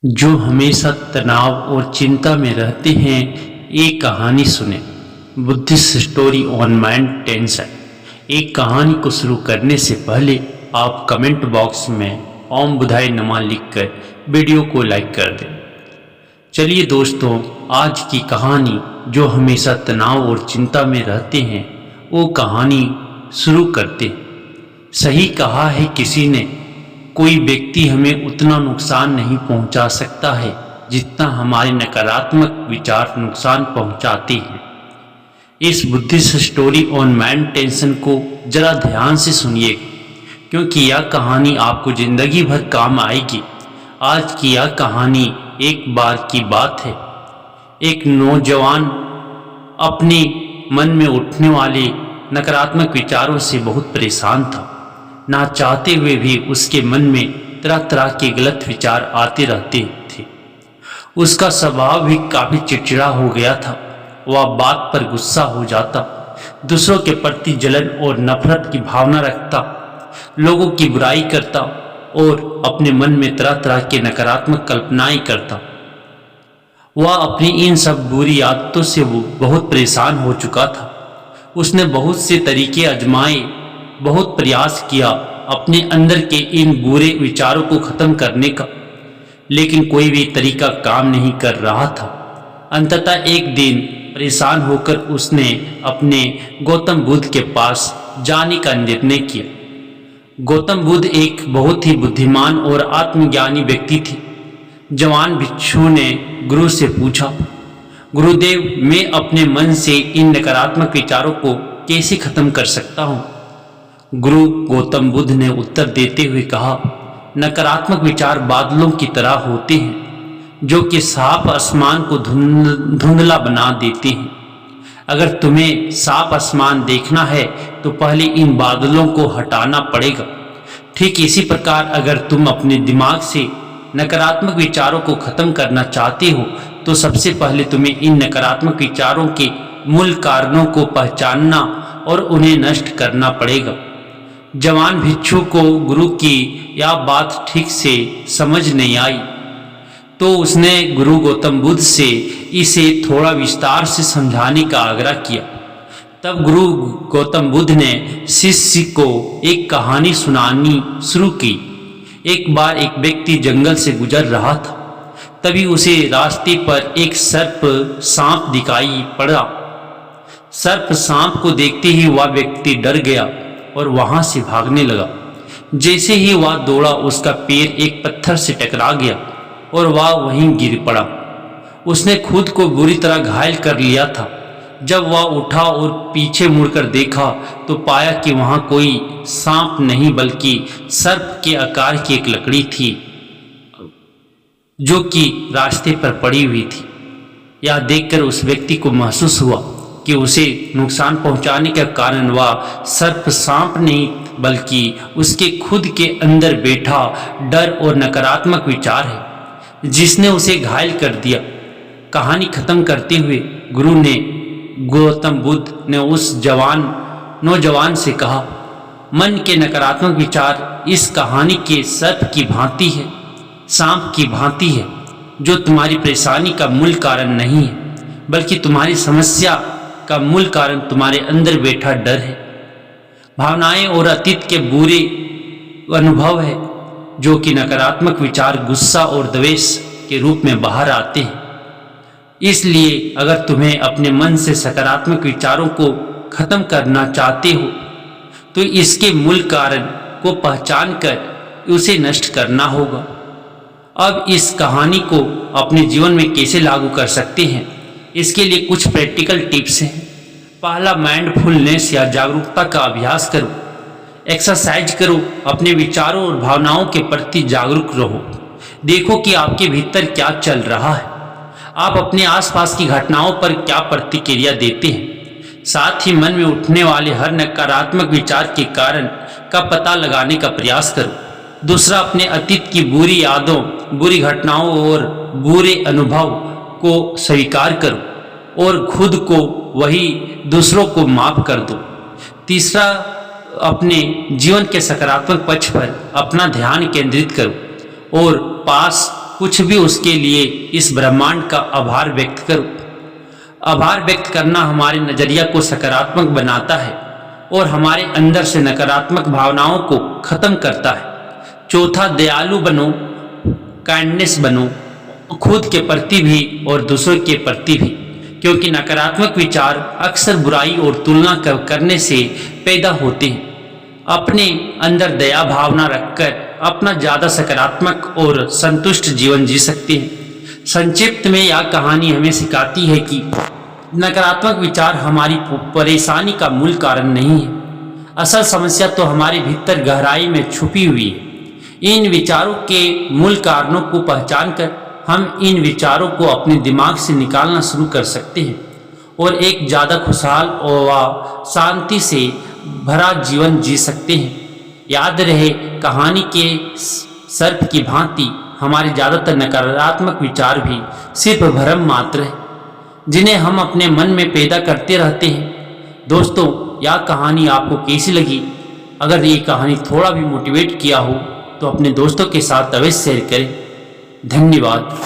जो हमेशा तनाव और चिंता में रहते हैं, एक कहानी सुने। Buddhist story on mind tension. एक कहानी को शुरू करने से पहले आप कमेंट बॉक्स में ओम बुधाय नमः लिखकर वीडियो को लाइक कर दें। चलिए दोस्तों, आज की कहानी जो हमेशा तनाव और चिंता में रहते हैं वो कहानी शुरू करते हैं। सही कहा है किसी ने, कोई व्यक्ति हमें उतना नुकसान नहीं पहुंचा सकता है जितना हमारे नकारात्मक विचार नुकसान पहुंचाते हैं। इस Buddhist story on mind tension को जरा ध्यान से सुनिए, क्योंकि यह कहानी आपको जिंदगी भर काम आएगी। आज की यह कहानी एक बार की बात है। एक नौजवान अपने मन में उठने वाले नकारात्मक विचारों से बहुत परेशान था। ना चाहते हुए भी उसके मन में तरह तरह के गलत विचार आते रहते थे। उसका स्वभाव भी काफी चिड़चिड़ा हो गया था। वह बात पर गुस्सा हो जाता, दूसरों के प्रति जलन और नफरत की भावना रखता, लोगों की बुराई करता और अपने मन में तरह तरह के नकारात्मक कल्पनाएं करता। वह अपनी इन सब बुरी आदतों से वो बहुत परेशान हो चुका था। उसने बहुत से तरीके आजमाए, बहुत प्रयास किया अपने अंदर के इन बुरे विचारों को खत्म करने का, लेकिन कोई भी तरीका काम नहीं कर रहा था। अंततः एक दिन परेशान होकर उसने अपने गौतम बुद्ध के पास जाने का निर्णय किया। गौतम बुद्ध एक बहुत ही बुद्धिमान और आत्मज्ञानी व्यक्ति थे। जवान भिक्षु ने गुरु से पूछा, गुरुदेव, मैं अपने मन से इन नकारात्मक विचारों को कैसे खत्म कर सकता हूँ? गुरु गौतम बुद्ध ने उत्तर देते हुए कहा, नकारात्मक विचार बादलों की तरह होते हैं जो कि साफ आसमान को धुंधला बना देते हैं। अगर तुम्हें साफ आसमान देखना है तो पहले इन बादलों को हटाना पड़ेगा। ठीक इसी प्रकार अगर तुम अपने दिमाग से नकारात्मक विचारों को खत्म करना चाहते हो तो सबसे पहले तुम्हें इन नकारात्मक विचारों के मूल कारणों को पहचानना और उन्हें नष्ट करना पड़ेगा। जवान भिक्षु को गुरु की यह बात ठीक से समझ नहीं आई, तो उसने गुरु गौतम बुद्ध से इसे थोड़ा विस्तार से समझाने का आग्रह किया। तब गुरु गौतम बुद्ध ने शिष्य को एक कहानी सुनानी शुरू की। एक बार एक व्यक्ति जंगल से गुजर रहा था। तभी उसे रास्ते पर एक सर्प सांप दिखाई पड़ा। सर्प सांप को देखते ही वह व्यक्ति डर गया और वहां से भागने लगा। जैसे ही वह दौड़ा, उसका पैर एक पत्थर से टकरा गया और वह वहीं गिर पड़ा। उसने खुद को बुरी तरह घायल कर लिया था। जब वह उठा और पीछे मुड़कर देखा तो पाया कि वहां कोई सांप नहीं बल्कि सर्प के आकार की एक लकड़ी थी जो कि रास्ते पर पड़ी हुई थी। यह देखकर उस व्यक्ति को महसूस हुआ कि उसे नुकसान पहुंचाने का कारण वह सर्प सांप नहीं बल्कि उसके खुद के अंदर बैठा डर और नकारात्मक विचार है, जिसने उसे घायल कर दिया। कहानी खत्म करते हुए गुरु ने गौतम बुद्ध ने उस नौजवान से कहा, मन के नकारात्मक विचार इस कहानी के सर्प की भांति है, सांप की भांति है, जो तुम्हारी परेशानी का मूल कारण नहीं है बल्कि तुम्हारी समस्या का मूल कारण तुम्हारे अंदर बैठा डर है, भावनाएं और अतीत के बुरे अनुभव है, जो कि नकारात्मक विचार गुस्सा और द्वेष के रूप में बाहर आते हैं। इसलिए अगर तुम्हें अपने मन से सकारात्मक विचारों को खत्म करना चाहते हो तो इसके मूल कारण को पहचान कर उसे नष्ट करना होगा। अब इस कहानी को अपने जीवन में कैसे लागू कर सकते हैं, इसके लिए कुछ प्रैक्टिकल टिप्स हैं। पहला, माइंडफुलनेस या जागरूकता का अभ्यास करो। एक्सरसाइज करो, अपने विचारों और भावनाओं के प्रति जागरूक रहो। देखो कि आपके भीतर क्या चल रहा है, आप अपने आसपास की घटनाओं पर क्या प्रतिक्रिया देते हैं। साथ ही मन में उठने वाले हर नकारात्मक विचार के कारण का पता लगाने का प्रयास करो। दूसरा, अपने अतीत की बुरी यादों, बुरी घटनाओं और बुरे अनुभव को स्वीकार करो और खुद को वही दूसरों को माफ कर दो। तीसरा, अपने जीवन के सकारात्मक पक्ष पर अपना ध्यान केंद्रित करो और पास कुछ भी उसके लिए इस ब्रह्मांड का आभार व्यक्त करो। आभार व्यक्त करना हमारे नजरिया को सकारात्मक बनाता है और हमारे अंदर से नकारात्मक भावनाओं को खत्म करता है। चौथा, दयालु बनो, काइंडनेस बनो, खुद के प्रति भी और दूसरों के प्रति भी, क्योंकि नकारात्मक विचार अक्सर बुराई और तुलना करने से पैदा होते हैं। अपने अंदर दया भावना रखकर अपना ज़्यादा सकारात्मक और संतुष्ट जीवन जी सकते हैं। संक्षिप्त में यह कहानी हमें सिखाती है कि नकारात्मक विचार हमारी परेशानी का मूल कारण नहीं है। असल समस्या तो हमारे भीतर गहराई में छुपी हुई है। इन विचारों के मूल कारणों को पहचान कर हम इन विचारों को अपने दिमाग से निकालना शुरू कर सकते हैं और एक ज़्यादा खुशहाल और शांति से भरा जीवन जी सकते हैं। याद रहे, कहानी के सर्प की भांति हमारे ज़्यादातर नकारात्मक विचार भी सिर्फ भ्रम मात्र है, जिन्हें हम अपने मन में पैदा करते रहते हैं। दोस्तों, यह कहानी आपको कैसी लगी? अगर ये कहानी थोड़ा भी मोटिवेट किया हो तो अपने दोस्तों के साथ अवश्य शेयर करें। धन्यवाद।